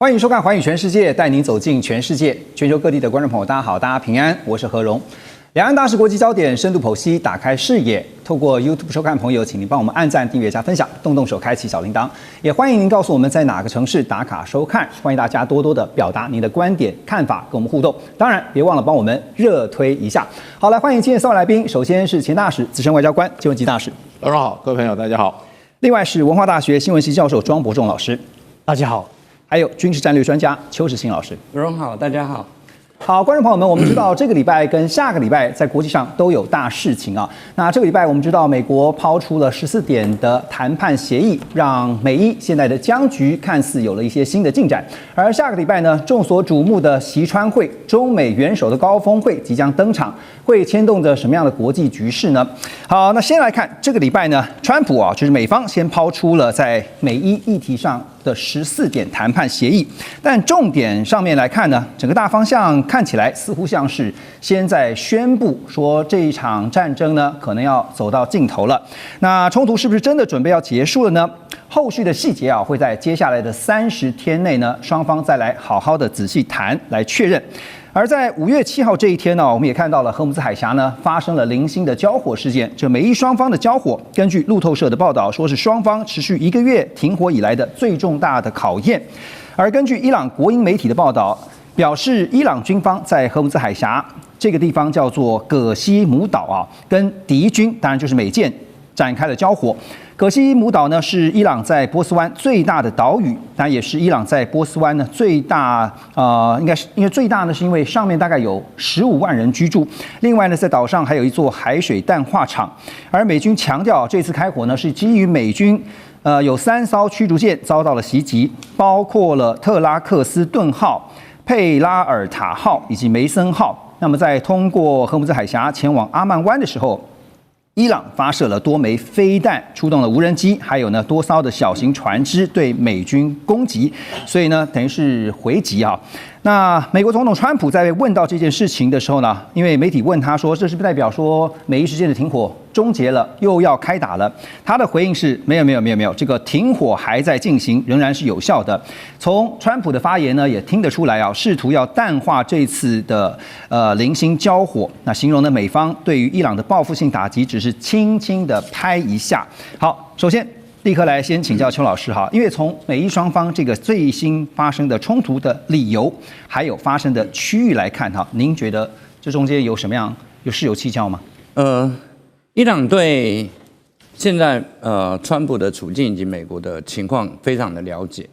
歡迎收看《寰宇全世界》，帶您走進全世界。全球各地的觀眾朋友，大家好，大家平安，我是何榮。兩岸大事國際焦點，深度剖析，打開視野。透過 YouTube 收看的朋友，請您幫我們按讚、訂閱、加分享，動手開啟小鈴鐺。也歡迎您告訴我們在哪個城市打卡收看。歡迎大家多多的表達您的觀點、看法，跟我們互動。當然，別忘了幫我們熱推一下。好，來歡迎今天的3位來賓。首先是前大使、資深外交官金文吉大使，何榮好，各位朋友大家好。另外是文化大學新聞系教授莊伯仲老師，大家好。還有軍事戰略專家邱時興老師，何榮好，大家好。好，觀眾朋友們，我們知道這個禮拜跟下個禮拜在國際上都有大事情啊。那這個禮拜我們知道美國拋出了14點的談判協議，讓美伊現在的僵局看似有了一些新的進展。而下個禮拜呢，眾所矚目的習川會，中美元首的高峰會即將登場，會牽動着什麼樣的國際局勢呢？好，那先來看這個禮拜呢，川普啊，就是美方先拋出了在美伊議題上的14點談判協議，但重點上面來看呢，整個大方向看起來似乎像是先在宣布說這一場戰爭呢可能要走到盡頭了。那衝突是不是真的準備要結束了呢？後續的細節啊，會在接下來的30天內呢，雙方再來好好的仔細談來確認。而在5月7號這一天呢，我們也看到了荷姆茲海峽呢發生了零星的交火事件。這美伊雙方的交火，根據路透社的報道，說是雙方持續1個月停火以來的最重大的考驗。而根據伊朗國營媒體的報道，表示伊朗軍方在荷姆茲海峽這個地方叫做葛西姆島啊，跟敵軍當然就是美艦展開了交火。葛西姆島呢是伊朗在波斯灣最大的島嶼，當然也是伊朗在波斯灣呢最大應該是因為最大呢是因為上面大概有15萬人居住。另外呢，在島上還有一座海水淡化廠。而美軍強調，這次開火呢是基於美軍有3艘驅逐艦遭到了襲擊，包括了特拉克斯頓號、佩拉爾塔號以及梅森號。那麼在通過荷姆茲海峽前往阿曼灣的時候，伊朗發射了多枚飛彈，出動了無人機，還有呢多艘的小型船隻對美軍攻擊，所以呢等於是回擊啊。那美國總統川普在問到這件事情的時候呢，因為媒體問他說，這是不是代表說美伊之間的停火終結了，又要開打了？他的回應是沒有，這個停火還在進行，仍然是有效的。從川普的發言呢，也聽得出來啊，試圖要淡化這次的零星交火。那形容呢，美方對於伊朗的報復性打擊只是輕輕的拍一下。好，首先立刻來先請教邱老師哈，因為從美伊雙方這個最新發生的衝突的理由，還有發生的區域來看哈，您覺得這中間有什麼樣事有蹊蹺嗎？伊朗對現在川普的處境以及美國的情況非常的了解。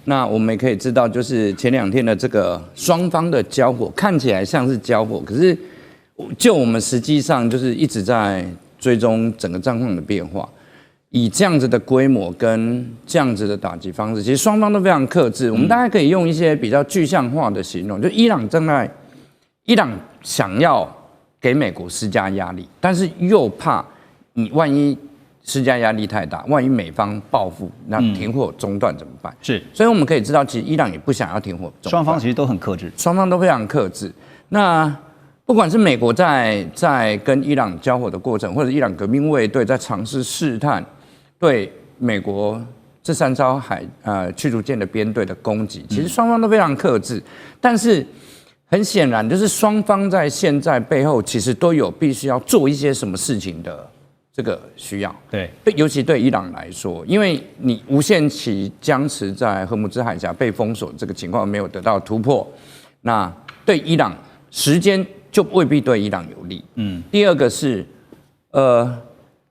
那我們也可以知道，就是前2天的這個雙方的交火，看起來像是交火，可是就我們實際上就是一直在追蹤整個狀況的變化。以這樣子的規模跟這樣子的打擊方式，其實雙方都非常克制。我們大概可以用一些比較具象化的形容，就伊朗想要給美國施加壓力，但是又怕你萬一施加壓力太大，萬一美方報復，那停火中斷怎麼辦？是，所以我們可以知道，其實伊朗也不想要停火中斷。雙方其實都很克制，雙方都非常克制。那不管是美國在跟伊朗交火的過程，或者伊朗革命衛隊在嘗試試探對美國這3艘驅逐艦的編隊的攻擊，其實雙方都非常克制。但是很顯然，就是雙方在現在背後其實都有必須要做一些什麼事情的這個需要。對，尤其對伊朗來說，因為你無限期僵持在荷姆茲海峽被封鎖這個情況沒有得到突破，那對伊朗時間就未必對伊朗有利。第二個是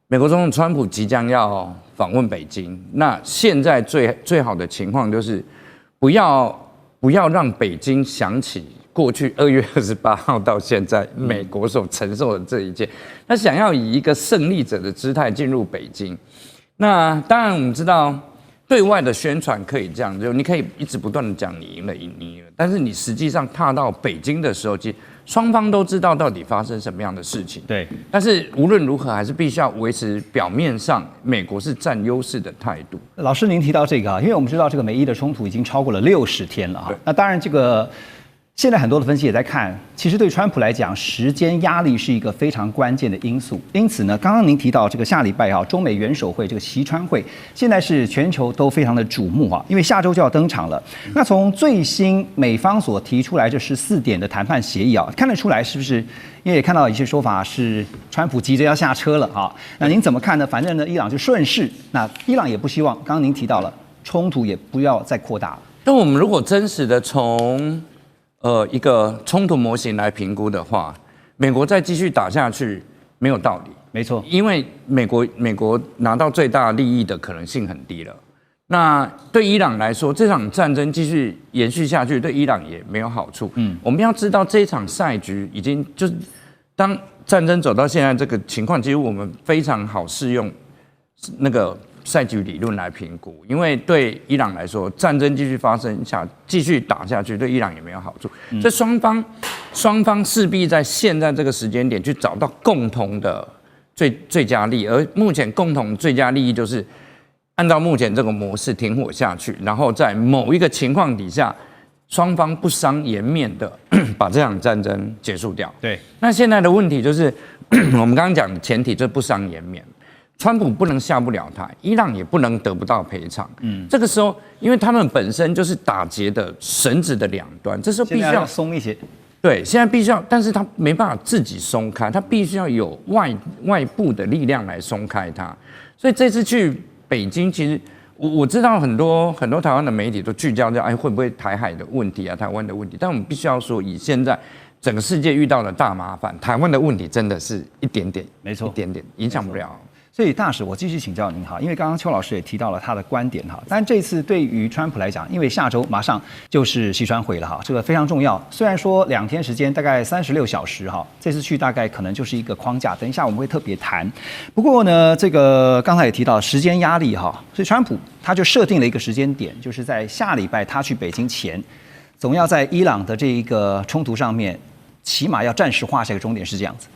美國總統川普即將要訪問北京，那現在最好的情況就是不要讓北京想起過去2月28號到現在美國所承受的這一切，他想要以一個勝利者的姿態進入北京。那當然我們知道，對外的宣傳可以這樣，就你可以一直不斷的講你贏了，但是你實際上踏到北京的時候，其實雙方都知道到底發生什麼樣的事情。對，但是無論如何，還是必須要維持表面上美國是占優勢的態度。老師，您提到這個啊，因為我們知道這個美伊的衝突已經超過了60天了啊。那當然，這個現在很多的分析也在看，其實對川普來講，時間壓力是一個非常關鍵的因素。因此呢，剛剛您提到這個下禮拜中美元首會這個習川會，現在是全球都非常的矚目因為下周就要登場了。那從最新美方所提出來這14點的談判協議看得出來是不是？因為也看到一些說法是川普急着要下車了那您怎麼看呢？反正呢，伊朗就順勢，那伊朗也不希望，剛剛您提到了衝突也不要再擴大了。但我們如果真實的從一個衝突模型來評估的話，美國再繼續打下去沒有道理。沒錯，因為美國拿到最大利益的可能性很低了。那對伊朗來說，這場戰爭繼續延續下去，對伊朗也沒有好處。我們要知道這一場賽局已經就是當戰爭走到現在這個情況，其實我們非常好適用那個賽局理論來評估，因為對伊朗來說，戰爭繼續發生繼續打下去，對伊朗也沒有好處。所以雙方勢必在現在這個時間點去找到共同的最佳利益，而目前共同最佳利益就是按照目前這個模式停火下去，然後在某一個情況底下，雙方不傷顏面的把這場戰爭結束掉。對，那現在的問題就是我們剛剛講的前提就是不傷顏面。川普不能下不了台，伊朗也不能得不到賠償。这個時候，因為他們本身就是打結的繩子的兩端，這時候必須要鬆一些。對，現在必須要，但是他沒辦法自己鬆開，他必須要有外部的力量來鬆開它。所以這次去北京，其實我知道很多台灣的媒體都聚焦在會不會台海的問題台灣的問題，但我們必須要說，以現在整個世界遇到的大麻煩，台灣的問題真的是一點點，沒錯，一點點影響不了。所以大使，我繼續請教您因為剛剛邱老師也提到了他的觀點但這次對於川普來講，因為下周馬上就是習川會了這個非常重要。雖然說2天時間大概36小時這次去大概可能就是一個框架，等一下我們會特別談。不過呢，這個剛才也提到時間壓力所以川普他就設定了一個時間點，就是在下禮拜他去北京前，總要在伊朗的這一個衝突上面，起碼要暫時畫下一個終點，是這樣子。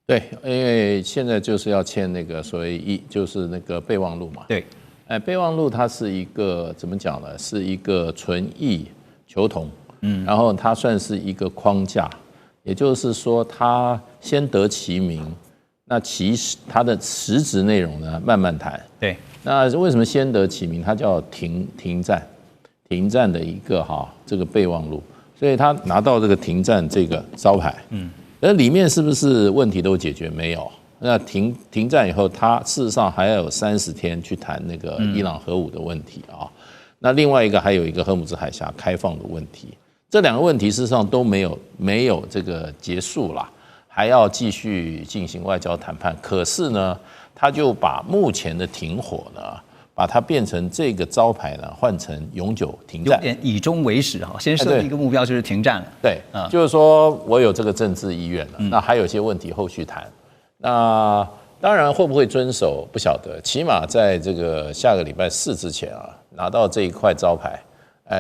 對，因為現在就是要簽那個所謂就是那個備忘錄嘛。對，備忘錄它是一個怎麼講呢？是一個純意求同，然後它算是一個框架，也就是說它先得其名，那其實它的實質內容呢慢慢談。對，那為什麼先得其名？它叫停戰的一個這個備忘錄，所以他拿到這個停戰這個招牌，那裡面是不是問題都解決？沒有。那停戰以後，他事實上還要有30天去談那個伊朗核武的問題那另外一個還有一個荷姆茲海峽開放的問題，這兩個問題事實上都沒有這個結束啦，還要繼續進行外交談判。可是呢，他就把目前的停火呢，把它變成這個招牌呢，換成永久停戰，有點以終為始先設定一個目標就是停戰了。對，就是說我有這個政治意願了，那還有些問題後續談。那當然會不會遵守不曉得，起碼在這個下個禮拜4之前拿到這一塊招牌，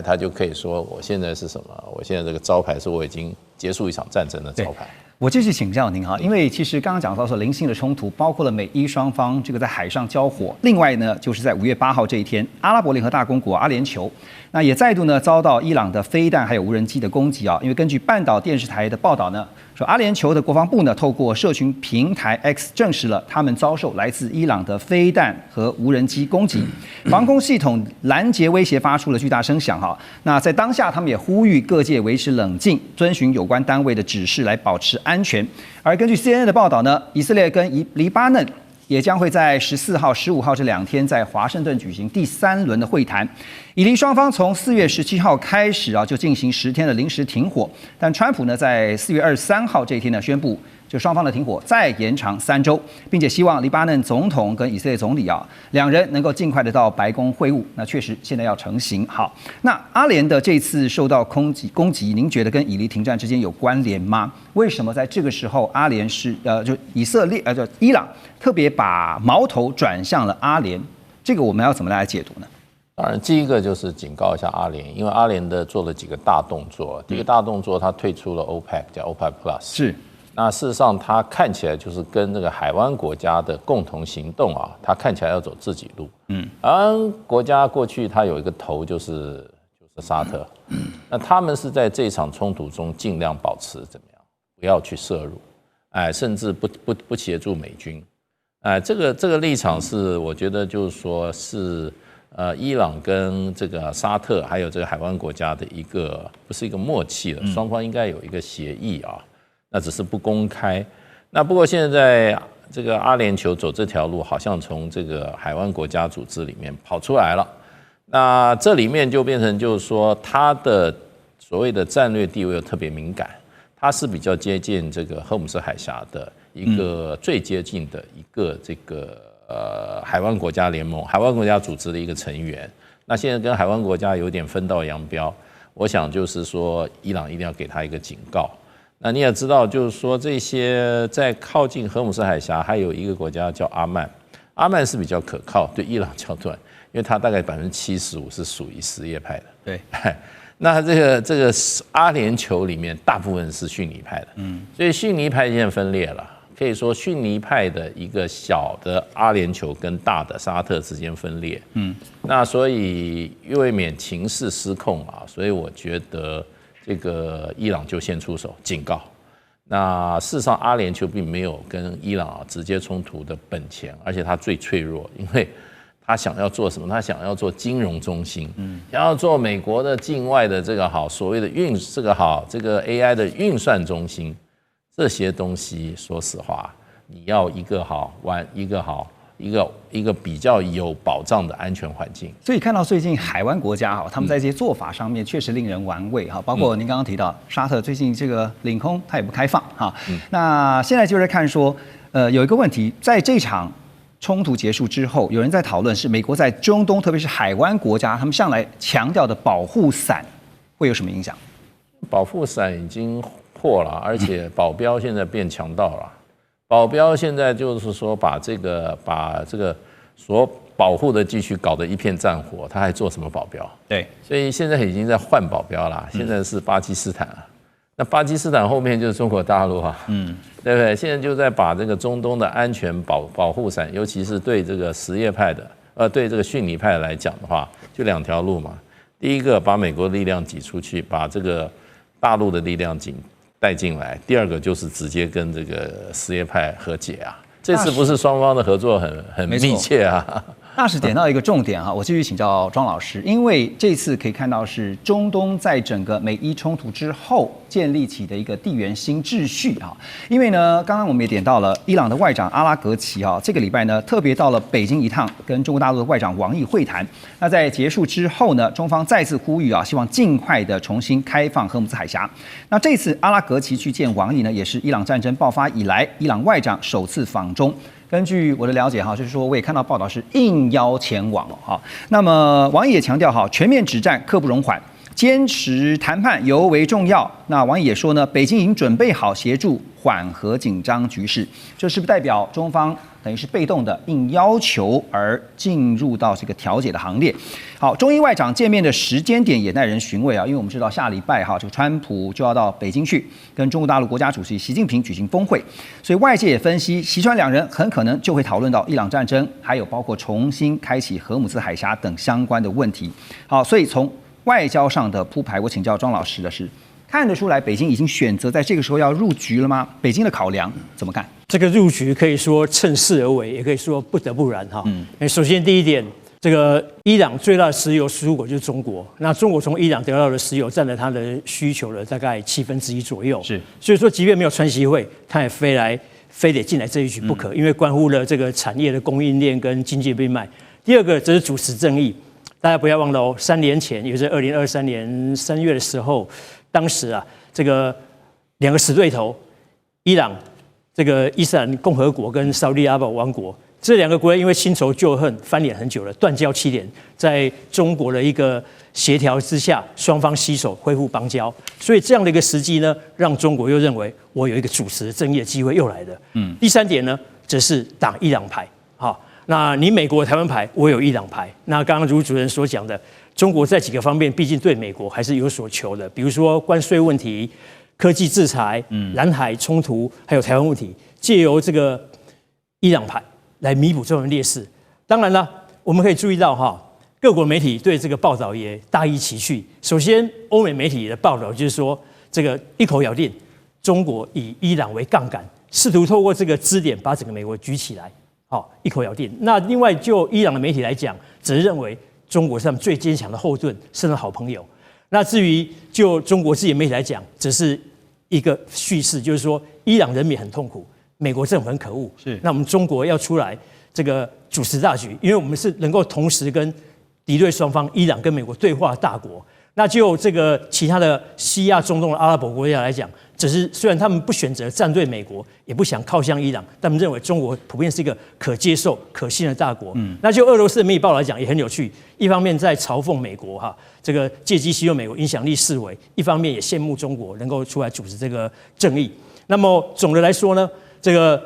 他就可以說我現在是什麼？我現在這個招牌是我已經結束一場戰爭的招牌。我繼續請教您因為其實剛剛講到說零星的衝突，包括了美伊雙方這個在海上交火，另外呢就是在5月8號這一天，阿拉伯聯合大公國阿聯酋，那也再度呢遭到伊朗的飛彈還有無人機的攻擊因為根據半島電視台的報道呢，說阿聯酋的國防部呢透過社群平台 X 證實了他們遭受來自伊朗的飛彈和無人機攻擊，防空系統攔截威脅發出了巨大聲響那在當下他們也呼籲各界維持冷靜，遵循有關單位的指示來保持安全。而根據 CNN 的報道呢，以色列跟黎巴嫩也將會在14號、15號這2天在華盛頓舉行第3輪的會談。以黎雙方從4月17號開始就進行10天的臨時停火，但川普呢在4月23號這一天呢宣布，就雙方的停火再延長3周，並且希望黎巴嫩總統跟以色列總理兩人能夠盡快的到白宮會晤。那確實現在要成型。好，那阿聯的這次受到攻擊，您覺得跟以黎停戰之間有關聯嗎？為什麼在這個時候阿聯是就以色列就伊朗特別把矛頭轉向了阿聯？這個我們要怎麼來解讀呢？當然，第一個就是警告一下阿聯，因為阿聯的做了幾個大動作。第一個大動作，他退出了 OPEC， 叫 OPEC Plus。是。那事實上，它看起來就是跟那個海灣國家的共同行動它看起來要走自己路。海灣國家過去它有一個頭就是沙特，那他們是在這場衝突中盡量保持怎麼樣，不要去涉入，甚至不協助美軍，這個立場是我覺得就是說是伊朗跟這個沙特還有這個海灣國家的一個不是一個默契了，雙方應該有一個協議啊，那只是不公開。那不過現在這個阿聯酋走這條路，好像從這個海灣國家組織裡面跑出來了。那這裡面就變成就是說，它的所謂的戰略地位又特別敏感，它是比較接近這個荷姆斯海峽的一個最接近的一個這個海灣國家聯盟、海灣國家組織的一個成員。那現在跟海灣國家有點分道揚鑣，我想就是說，伊朗一定要給他一個警告。那你也知道，就是說這些在靠近荷姆斯海峽還有一個國家叫阿曼，阿曼是比較可靠，對伊朗角度，因為它大概75%是屬於什葉派的。對，那這個阿聯酋裡面大部分是遜尼派的，所以遜尼派現在分裂了，可以說遜尼派的一個小的阿聯酋跟大的沙特之間分裂，那所以為免情勢失控啊，所以我覺得這個伊朗就先出手警告。那事實上阿聯酋並沒有跟伊朗直接衝突的本錢，而且它最脆弱，因為他想要做什麼？他想要做金融中心，想要做美國的境外的這個所謂的這個 AI 的運算中心，這些東西，說實話，你要一個比較有保障的安全環境。所以看到最近海灣國家他們在這些做法上面確實令人玩味哈，包括您剛剛提到沙特最近這個領空它也不開放哈。那現在就是看說，有一個問題，在這場衝突結束之後，有人在討論是美國在中東，特別是海灣國家，他們向來強調的保護傘會有什麼影響？保護傘已經破了，而且保鏢現在變強盜了。保鏢現在就是說把這個所保護的地區搞得一片戰火，他還做什麼保鏢？對，所以現在已經在換保鏢了。現在是巴基斯坦了，那巴基斯坦後面就是中國大陸啊，對不對？現在就在把這個中東的安全保護傘，尤其是對這個什葉派的，對這個遜尼派來講的話，就兩條路嘛。第一個把美國力量擠出去，把這個大陸的力量帶進來；第二個就是直接跟這個什葉派和解啊。這次不是雙方的合作很密切啊。那是點到一個重點哈，我繼續請教莊老師，因為這次可以看到是中東在整個美伊衝突之後建立起的一個地緣新秩序哈。因為呢，剛剛我們也點到了伊朗的外長阿拉格齊啊，這個禮拜呢特別到了北京一趟，跟中國大陸的外長王毅會談。那在結束之後呢，中方再次呼籲啊，希望盡快的重新開放荷姆斯海峽。那這次阿拉格齊去見王毅呢，也是伊朗戰爭爆發以來伊朗外長首次訪中。根據我的了解哈，就是說我也看到報道是應邀前往了哈。那麼王毅也強調哈，全面止戰刻不容緩，堅持談判尤為重要。那王毅也說呢，北京已經準備好協助緩和緊張局勢。這是不是代表中方等於是被動的應要求而進入到這個調解的行列？好，中伊外長見面的時間點也耐人尋味啊，因為我們知道下禮拜哈，這個川普就要到北京去跟中國大陸國家主席習近平舉行峰會，所以外界也分析，習川兩人很可能就會討論到伊朗戰爭，還有包括重新開啟荷姆斯海峽等相關的問題。好，所以從外交上的鋪排，我請教莊老師的是，看得出來北京已經選擇在這個時候要入局了嗎？北京的考量怎麼看？這個入局可以說趁勢而為，也可以說不得不然哈。首先第一點，這個伊朗最大的石油輸出国就是中國，那中國從伊朗得到的石油佔了它的需求的大概1/7左右。是，所以說即便沒有川習會，他也非得進來這一局不可，因為關乎了這個產業的供應鏈跟經濟命脈。第二個則是主持正義，大家不要忘了哦，3年前，也就是2023年3月的時候，當時啊，這個兩個死對頭，伊朗。這個伊斯蘭共和國跟沙烏地阿拉伯王國這兩個國家因為新仇舊恨翻臉很久了，斷交7年，在中國的一個協調之下，雙方攜手恢復邦交。所以這樣的一個時機呢，讓中國又認為我有一個主持正義的機會又來了。第三點呢，則是打伊朗牌。好，那你美國台灣牌，我有伊朗牌。那剛剛如主任所講的，中國在幾個方面畢竟對美國還是有所求的，比如說關稅問題。科技制裁、南海衝突，還有台灣問題，借由這個伊朗牌來彌補這種劣勢。當然了，我們可以注意到哈，各國媒體對這個報道也大異其趣。首先，歐美媒體的報道就是說，這個一口咬定中國以伊朗為槓桿，試圖透過這個支點把整個美國舉起來。好，一口咬定。那另外，就伊朗的媒體來講，只是認為中國是他們最堅強的後盾，是他們的好朋友。那至於就中國自己的媒體來講，只是一個敘事，就是說伊朗人民很痛苦，美國政府很可惡。是，那我們中國要出來這個主持大局，因為我們是能夠同時跟敵對雙方伊朗跟美國對話的大國。那就這個其他的西亞、中東的阿拉伯國家來講，只是雖然他們不選擇站隊美國，也不想靠向伊朗，但他們認為中國普遍是一個可接受、可信的大國。那就俄羅斯的媒體報道來講也很有趣，一方面在嘲諷美國這個借機希望美國影響力式微，一方面也羨慕中國能夠出來主持這個正義。那麼總的來說呢，這個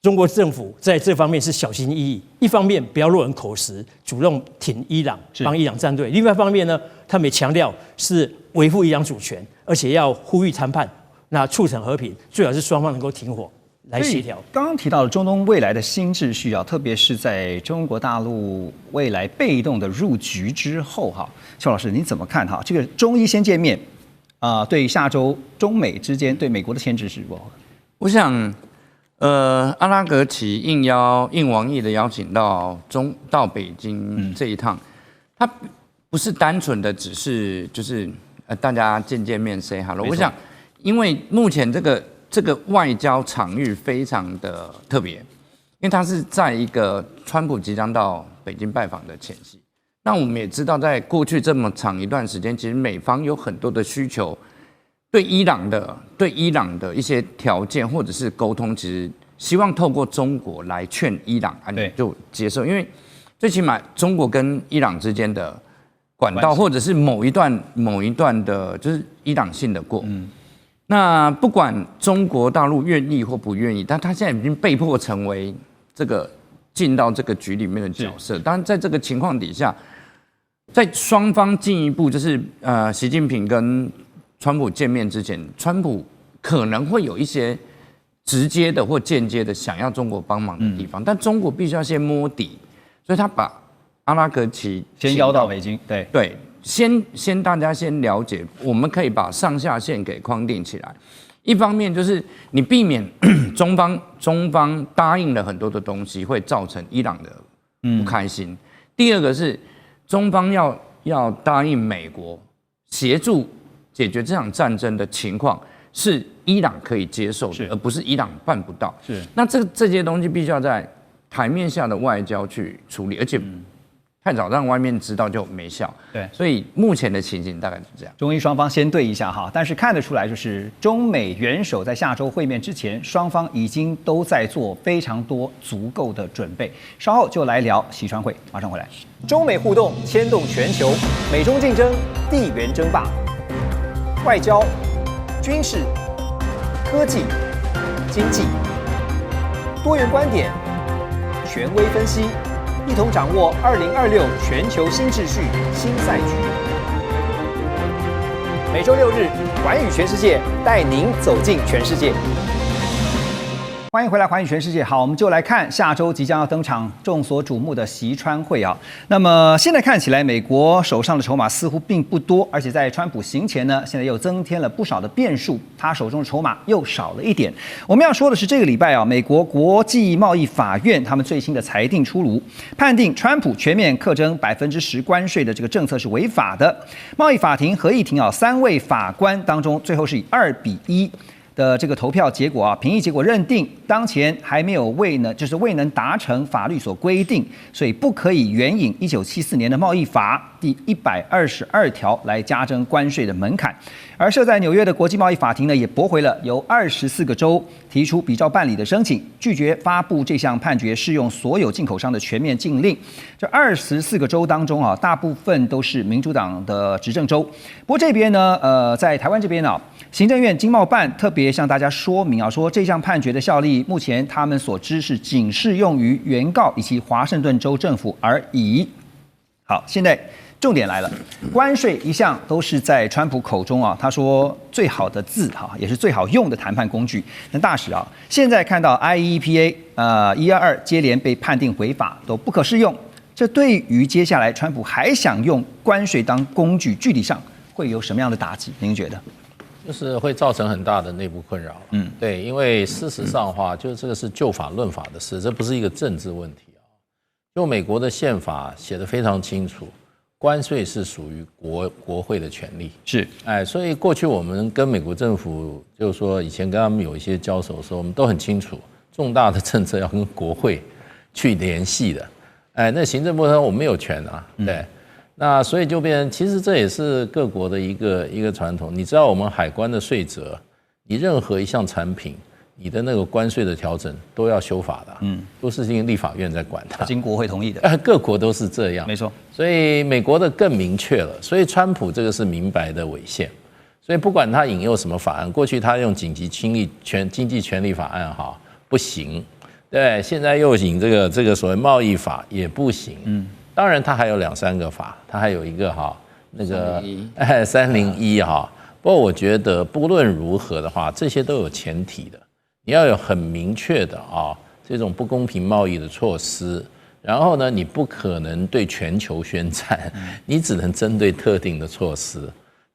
中國政府在這方面是小心翼翼，一方面不要落人口實，主動挺伊朗，幫伊朗站隊；另外一方面呢，他们也強調是維護伊朗主權，而且要呼籲談判，那促成和平，最好是雙方能夠停火來協調。剛剛提到了中東未來的新秩序啊，特別是在中國大陸未來被動的入局之後哈，邱老師你怎麼看哈？這個中伊先見面對下周中美之間對美國的牽制是不？我想。阿拉格齊應王毅的邀請到北京這一趟，他不是單純的只是就是大家見面 say hello。我想，因為目前這個外交場域非常的特別，因為他是在一個川普即將到北京拜訪的前夕。那我們也知道，在過去這麼長一段時間，其實美方有很多的需求。對伊朗的一些條件或者是溝通，其實希望透過中國來勸伊朗就接受，因為最起碼中國跟伊朗之間的管道或者是某一段的，就是伊朗信得過。那不管中國大陸願意或不願意，但他現在已經被迫成為這個進到這個局裡面的角色。當然，在這個情況底下，在雙方進一步就是習近平跟川普見面之前，川普可能會有一些直接的或間接的想要中國幫忙的地方，但中國必須要先摸底，所以他把阿拉格齊先邀到北京，對，先大家先了解，我們可以把上下線給框定起來。一方面就是你避免中方答應了很多的東西，會造成伊朗的不開心。第二個是中方要答應美國協助解決這場戰爭的情況是伊朗可以接受的，而不是伊朗辦不到。那這些東西必須要在台面下的外交去處理，而且太早讓外面知道就沒效。對，所以目前的情形大概是這樣。中伊雙方先對一下哈，但是看得出來，就是中美元首在下周會面之前，雙方已經都在做非常多足夠的準備。稍後就來聊習川會，馬上回來。中美互動牽動全球，美中競爭，地緣爭霸。外交、軍事、科技、經濟，多元觀點，權威分析，一同掌握2026全球新秩序、新賽局。每周6日，寰宇全世界帶您走進全世界。歡迎回來，寰宇全世界。好，我們就來看下周即將要登場、眾所矚目的習川會啊。那麼現在看起來，美國手上的籌碼似乎並不多，而且在川普行前呢，現在又增添了不少的變數，他手中的籌碼又少了一點。我們要說的是，這個禮拜啊，美國國際貿易法院他們最新的裁定出爐，判定川普全面課徵10%關稅的這個政策是違法的。貿易法庭合議庭啊，3位法官當中，最後是以2-1。的這個投票結果啊，評議結果認定，當前還沒有未能達成法律所規定，所以不可以援引1974年的貿易法第122條來加徵關稅的門檻。而設在紐約的國際貿易法庭呢，也駁回了由24個州提出比照辦理的申請，拒絕發布這項判決適用所有進口商的全面禁令。這24個州當中啊，大部分都是民主黨的執政州。不過這邊呢，在台灣這邊啊，行政院經貿辦特別向大家說明啊，說這項判決的效力，目前他們所知是僅適用於原告以及華盛頓州政府而已。好，現在重點來了，關稅一向都是在川普口中啊，他說最好的字哈，也是最好用的談判工具。那大使啊，現在看到 IEEPA 122接連被判定違法，都不可適用。這對於接下來川普還想用關稅當工具，具體上會有什麼樣的打擊？您覺得？就是會造成很大的內部困擾。對，因為事實上的話，就是這個是就法論法的事，這不是一個政治問題啊。就美國的憲法寫得非常清楚，關稅是屬於國會的權利。是，所以過去我們跟美國政府，就是說以前跟他們有一些交手的時候，我們都很清楚，重大的政策要跟國會去聯繫的。那行政部門我們有權啊，對。那所以就變成，其實這也是各國的一個傳統。你知道我們海關的稅則，你任何一項產品，你的那個關稅的調整都要修法的，都是經立法院在管它，經國會同意的。各國都是這樣，沒錯。所以美國的更明確了，所以川普這個是明白的違憲。所以不管他引用什麼法案，過去他用緊急經濟權利法案哈不行，對，現在又引這個所謂貿易法也不行。當然他還有2、3個法，他還有一個那個301哈。不過我覺得不論如何的話，這些都有前提的。你要有很明確的這種不公平貿易的措施，然後呢，你不可能對全球宣戰，你只能針對特定的措施。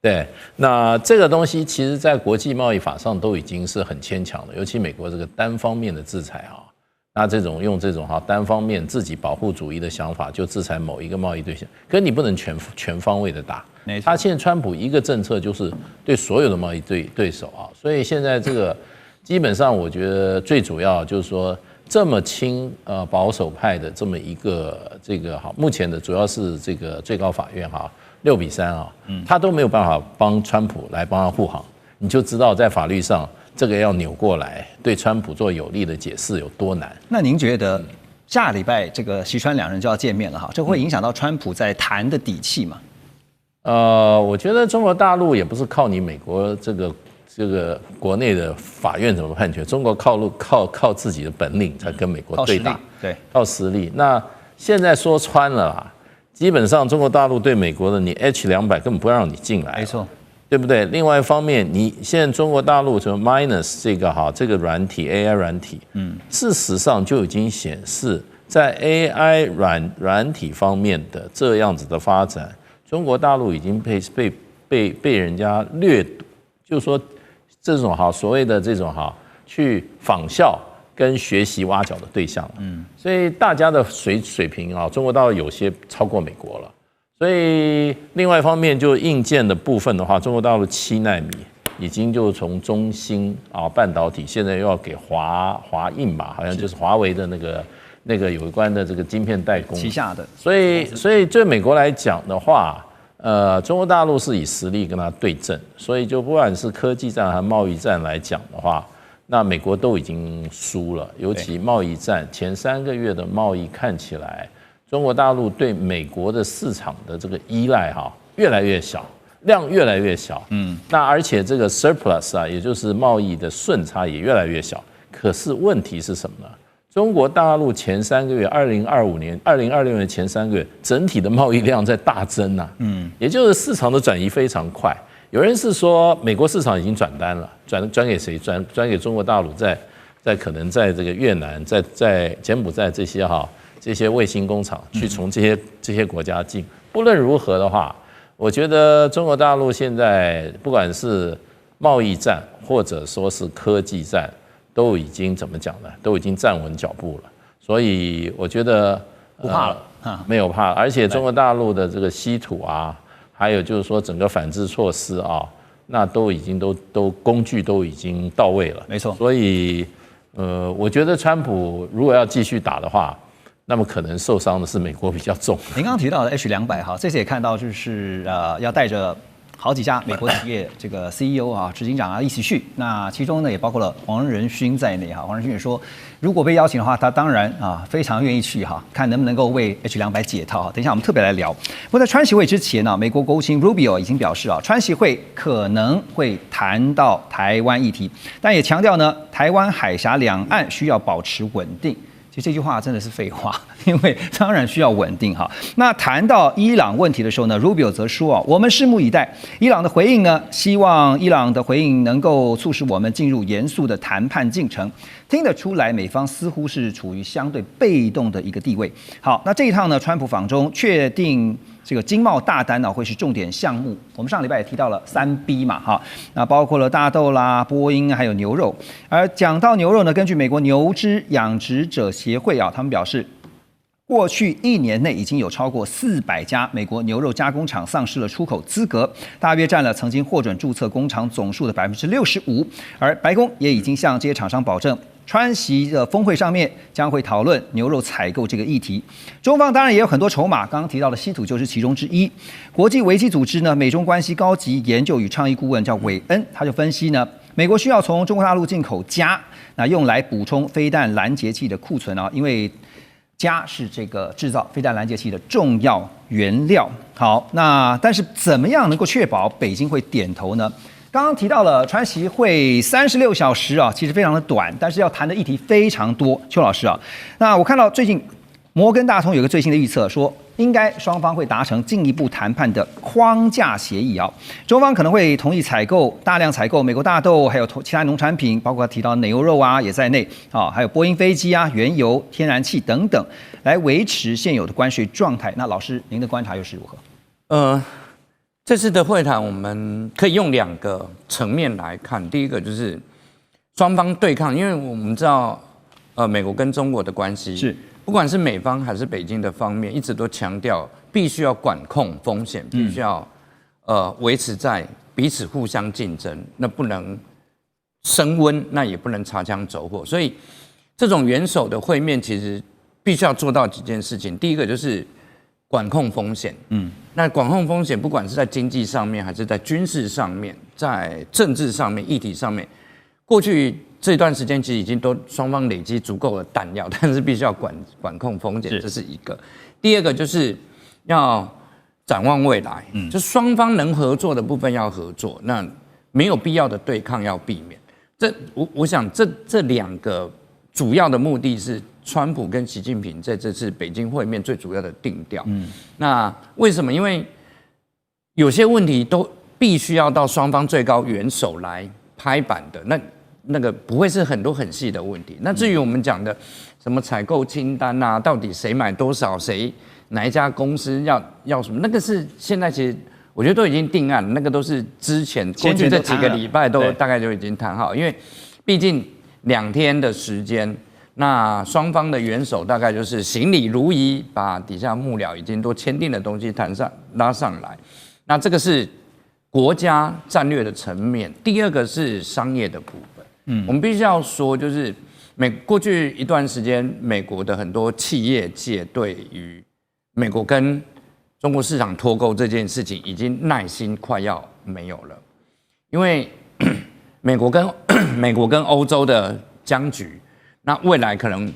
對，那這個東西其實在國際貿易法上都已經是很牽強的，尤其美國這個單方面的制裁那用這種單方面自己保護主義的想法就制裁某一個貿易對象，可是你不能全方位的打。他現在川普一個政策就是對所有的貿易對手所以現在这個基本上我覺得最主要就是說這麼親保守派的這麼一個目前的主要是這個最高法院6-3他都沒有辦法幫川普來幫他護航，你就知道在法律上這個要扭過來對川普做有利的解釋有多難。那您覺得下禮拜這個習川兩人就要見面了這會影響到川普在談的底氣嗎？我覺得中國大陸也不是靠你美國這個國內的法院怎麼判決，中國靠自己的本領才跟美國對打，對，靠實力。那現在說穿了啦，基本上中國大陸对美國的你 H200根本不讓你進來，沒錯。對不對？另外一方面，你現在中國大陸什麼 Minus 這個軟體 AI 軟體，事實上就已經顯示，在 AI 軟體方面的這樣子的發展，中國大陸已經被人家掠奪，就是說這種所謂的這種去仿效跟學習挖角的對象了。所以大家的水平中國大陸有些超過美國了。所以另外一方面，就硬件的部分的話，中國大陸7奈米已經就從中芯半導體，現在又要給華映吧，好像就是華為的那個有關的這個晶片代工旗下的。所以對美國來講的話，中國大陸是以實力跟他對陣，所以就不管是科技戰和貿易戰來講的話，那美國都已經輸了，尤其貿易戰前3個月的貿易看起來。中國大陸對美國的市場的這個依賴越來越小，量越來越小，那而且這個 surplus 也就是貿易的順差也越來越小。可是問題是什麼呢？中國大陸前3個月，2025年、2026年前3個月，整體的貿易量在大增也就是市場的轉移非常快。有人是說美國市場已經轉單了，轉給誰？轉給中國大陸，在可能在這個越南，在柬埔寨這些衛星工廠去從這些國家進。不論如何的話，我覺得中國大陸現在不管是貿易戰或者說是科技戰，都已經怎麼講呢？都已經站穩腳步了。所以我覺得不怕了，沒有怕了。而且中國大陸的這個稀土還有就是說整個反制措施那都已經都工具都已經到位了。沒錯。所以我覺得川普如果要繼續打的話，那麼可能受傷的是美國比較重。您剛剛提到的 H200這次也看到就是要帶着好幾家美國企業這個 CEO 執行長一起去，那其中呢也包括了黃仁勳在內黃仁勳也說，如果被邀請的話，他當然非常願意去看能不能夠為 H200解套。等一下我們特別來聊。不過在川習會之前美國國務卿 Rubio 已經表示川習會可能會談到台灣議題，但也強調呢，台灣海峽兩岸需要保持穩定。其實這句話真的是廢話，因為當然需要穩定哈。那談到伊朗問題的時候呢 ，Rubio 則說我們拭目以待伊朗的回應呢，希望伊朗的回應能夠促使我們進入嚴肅的談判進程。聽得出來，美方似乎是處於相對被動的一個地位。好，那這一趟呢，川普訪中確定這個經貿大單呢會是重點項目。我們上禮拜也提到了3B 嘛，哈，那包括了大豆啦、波音還有牛肉。而講到牛肉呢，根據美國牛隻養殖者協會他們表示，過去1年內已經有超過400家美國牛肉加工廠喪失了出口資格，大約佔了曾經獲准注冊工廠總數的65%。而白宮也已經向這些廠商保證，川習的峰會上面將會討論牛肉採購這個議題。中方當然也有很多籌碼，剛剛提到的稀土就是其中之一。國際危機組織呢，美中關係高級研究與倡議顧問叫韋恩，他就分析呢，美國需要從中國大陸進口鎵，那用來補充飛彈攔截器的庫存因為鎵是這個製造飛彈攔截器的重要原料。好，那但是怎麼樣能夠確保北京會點頭呢？剛剛提到了川習會36小時其實非常的短，但是要談的議題非常多。邱老師那我看到最近摩根大通有個最新的預測，說應該雙方會達成進一步談判的框架協議中方可能會同意大量採購美國大豆，還有其他農產品，包括提到牛肉也在內還有波音飛機原油、天然氣等等，來維持現有的關稅狀態。那老師您的觀察又是如何？這次的會談，我們可以用2個層面來看。第一個就是雙方對抗，因為我們知道，美國跟中國的關係是，不管是美方還是北京的方面，一直都強調必須要管控風險，必須要維持在彼此互相競爭，那不能升溫，那也不能擦槍走火。所以這種元首的會面，其實必須要做到幾件事情。第一個就是管控風險，那管控風險，不管是在經濟上面，還是在軍事上面，在政治上面、議題上面，過去這段時間其實已經都雙方累積足夠的彈藥，但是必須要管控風險，這是一個。第二個就是要展望未來，就雙方能合作的部分要合作，那沒有必要的對抗要避免。我想這2個主要的目的是川普跟習近平在這次北京會面最主要的定調。那為什麼？因為有些問題都必須要到雙方最高元首來拍板的，那個不會是很多很細的問題。那至於我們講的什麼採購清單到底誰買多少，哪一家公司要什麼，那個是現在其實我覺得都已經定案了，那個都是之前過去這幾個禮拜都大概就已經談好，因為畢竟2天的時間。那雙方的元首大概就是行禮如儀，把底下幕僚已經都簽訂的東西拉上來。那這個是國家戰略的層面。第二個是商業的部分。我們必須要說，就是過去一段時間，美國的很多企業界對於美國跟中國市場脫鈎這件事情，已經耐心快要沒有了，因為美國跟歐洲的僵局。那未來可能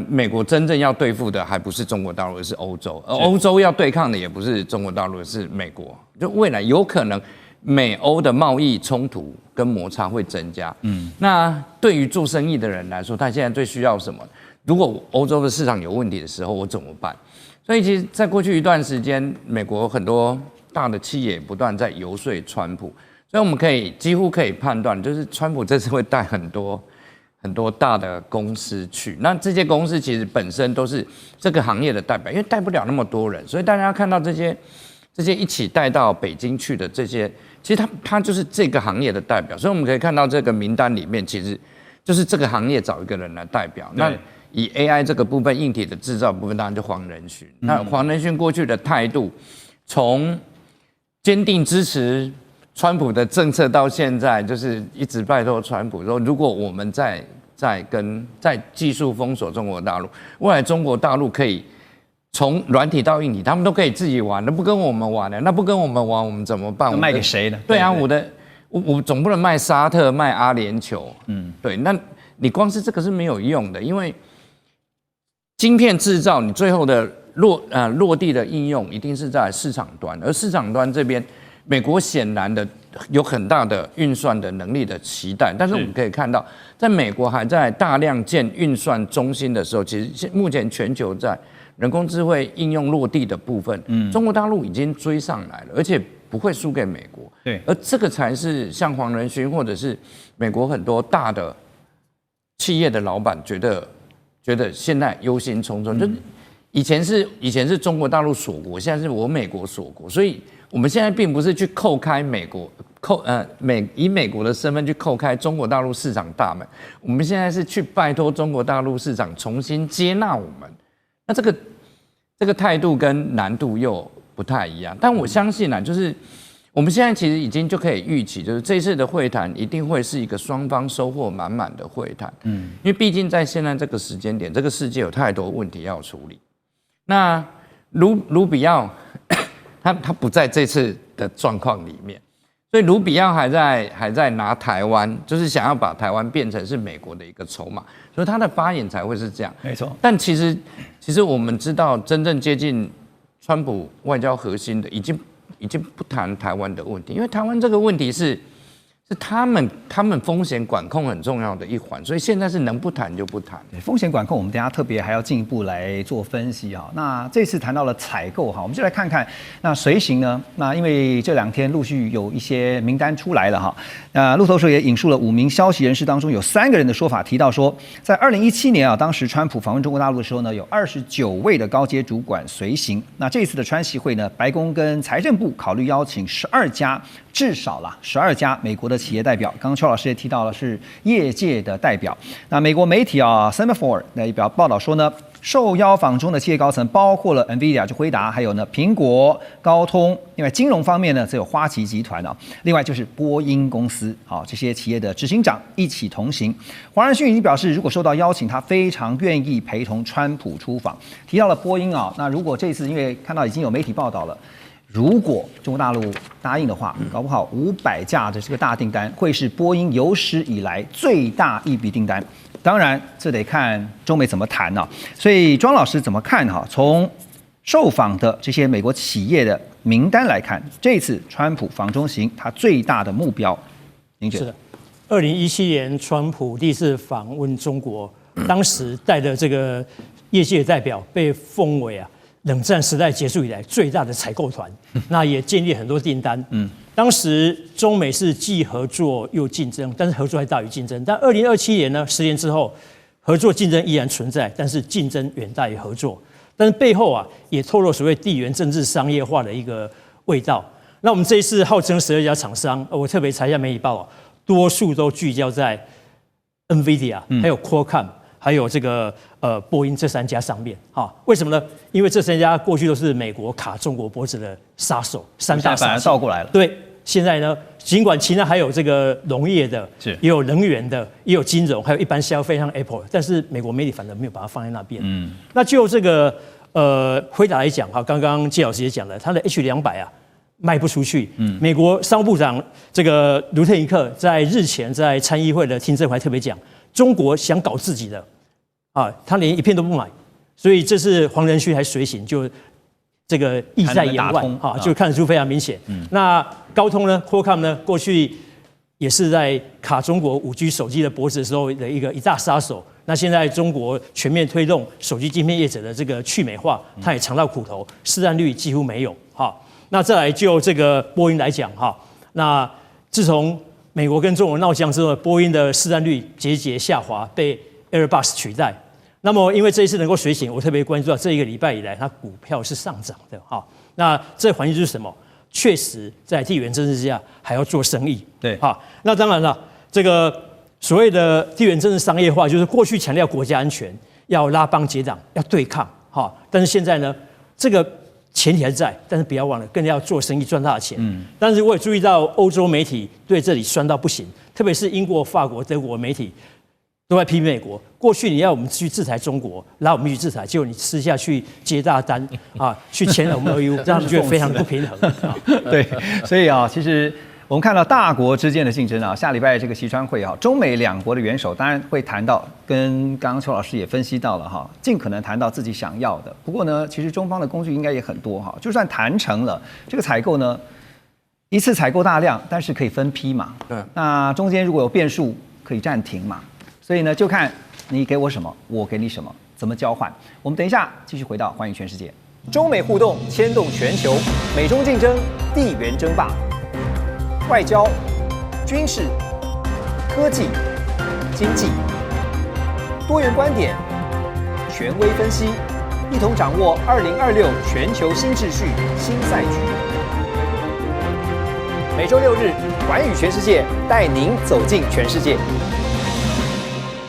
美國真正要對付的還不是中國大陸，而是歐洲，而歐洲要對抗的也不是中國大陸，而是美國。就未來有可能美歐的貿易衝突跟摩擦會增加。那對於做生意的人來說，他現在最需要什麼？如果歐洲的市場有問題的時候，我怎麼辦？所以其實在過去一段時間，美國很多大的企業不斷在游說川普，所以我們幾乎可以判斷，就是川普這次會帶很多大的公司去，那這些公司其實本身都是這個行業的代表，因為帶不了那麼多人，所以大家看到這些一起帶到北京去的这些，其實他就是這個行業的代表，所以我們可以看到這個名單裡面，其實就是這個行業找一個人來代表。那以 AI 這個部分，硬體的製造部分，當然就黃仁勳。那黃仁勳過去的態度，從堅定支持川普的政策到現在，就是一直拜托川普說，如果我們再技術封鎖中國大陸，未來中國大陸可以從軟體到硬體，他們都可以自己玩，那不跟我們玩了，那不跟我們玩，我們怎麼辦？賣給誰呢？對啊，我總不能賣沙特、賣阿聯酋，對，那你光是這個是沒有用的，因為晶片製造，你最後的落地的應用一定是在市場端，而市場端這邊，美國顯然的有很大的運算的能力的期待，但是我們可以看到，在美國還在大量建運算中心的時候，其實目前全球在人工智慧應用落地的部分，中國大陸已經追上來了，而且不會輸給美國。對，而這個才是像黃仁勳或者是美國很多大的企業的老闆覺得現在憂心忡忡，就是以前是中國大陸鎖國，現在是我美國鎖國，所以我們現在並不是去扣開美國以美國的身份去扣開中國大陸市場大門，我們現在是去拜託中國大陸市場重新接納我們。那這個態度跟難度又不太一樣，但我相信啊，就是我們現在其實已經就可以預期，就是這次的會談一定會是一個雙方收穫滿滿的會談。因為畢竟在現在這個時間點，這個世界有太多問題要處理。那盧比奧他不在這次的狀況裡面，所以盧比奧還在拿台灣，就是想要把台灣變成是美國的一個籌碼，所以他的發言才會是這樣。沒錯。但其實我們知道，真正接近川普外交核心的，已經不談台灣的問題，因為台灣這個問題是他們風險管控很重要的一環，所以現在是能不談就不談。風險管控，我們等一下特別還要進一步來做分析啊。那這次談到了採購哈，我們就來看看那隨行呢？那因為這2天陸續有一些名單出來了哈。那路透社也引述了5名消息人士當中有3個人的說法，提到說，在2017年啊，當時川普訪問中國大陸的時候呢，有29位的高階主管隨行。那這次的川習會呢，白宮跟財政部考慮邀請12家，至少啦12家美國的企業代表。剛剛邱老師也提到了是業界的代表。那美國媒體啊 Semaphore 那一報道說呢，受邀訪中的企業高層包括了 NVIDIA 就輝達，還有呢蘋果、高通。另外金融方面呢，則有花旗集團啊，另外就是波音公司啊，這些企業的執行長一起同行。黃仁勳已經表示，如果受到邀請，他非常願意陪同川普出訪。提到了波音啊，那如果這次因為看到已經有媒體報道了。如果中國大陸答應的話，搞不好500架的這個大訂單會是波音有史以來最大一筆訂單。當然，這得看中美怎麼談啊。所以莊老師怎麼看哈？從受訪的這些美國企業的名單來看，這次川普訪中行，他最大的目標，您覺得？是的，2017年川普第一次訪問中國，當時帶的這個業界代表被封為冷戰時代結束以來最大的採購團，那也建立很多訂單。當時中美是既合作又競爭，但是合作還大於競爭。但2027年呢，10年之後，合作競爭依然存在，但是競爭遠大於合作。但是背後也透露所謂地緣政治商業化的一個味道。那我們這一次號稱12家廠商，我特別查一下媒體報道，多數都聚焦在 NVIDIA 還有 Qualcomm。還有這個波音這3家上面，為什麼呢？因為這3家過去都是美國卡中國脖子的殺手，3大殺手。反而倒過來了。對，現在呢，儘管其他還有這個農業的，也有能源的，也有金融，還有一般消費像 Apple， 但是美國媒體反正沒有把它放在那邊。那就這個輝達來講，剛剛謝老師也講了，它的 H200賣不出去。美國商務部長這個盧特尼克在日前在參議會的聽證會特別講。中國想搞自己的，他連一片都不買，所以這是黃仁勳還隨行，就這個意在言外，就看得出非常明顯。那高通呢 ，Qualcomm 呢，過去也是在卡中國5G 手機的脖子的時候的一大殺手。那現在中國全面推動手機晶片業者的這個去美化，他也嘗到苦頭，市占率幾乎沒有。那再來就這個波音來講，那自從美國跟中國鬧僵之後，波音的市占率節節下滑，被 Airbus 取代。那麼，因為這一次能夠隨行，我特別關注到這一個禮拜以來，它股票是上漲的。那這環境就是什麼？確實在地緣政治之下還要做生意。對，那當然了，這個所謂的地緣政治商業化，就是過去強調國家安全，要拉幫結黨，要對抗。但是現在呢，這個前提還在，但是不要忘了，更要做生意賺大錢。但是我也注意到歐洲媒體對這裡酸到不行，特別是英國、法國、德國媒體都在批評美國。過去你要我們去制裁中國，拉我們去制裁，結果你私下去接大單去簽了我們 EU， 讓他們覺得非常不平衡。對，所以其實我們看到大國之間的競爭下禮拜這個習川會中美2國的元首當然會談到，跟剛剛邱老師也分析到了盡可能談到自己想要的。不過呢，其實中方的工具應該也很多就算談成了這個採購呢，一次採購大量，但是可以分批嘛。對。那中間如果有變數，可以暫停嘛。所以呢，就看你給我什麼，我給你什麼，怎麼交換。我們等一下繼續回到《寰宇全世界》。中美互動牽動全球，美中競爭，地緣爭霸，外交、軍事、科技、經濟，多元觀點，權威分析，一同掌握2026全球新秩序、新賽局。每週6日，寰宇全世界帶您走進全世界。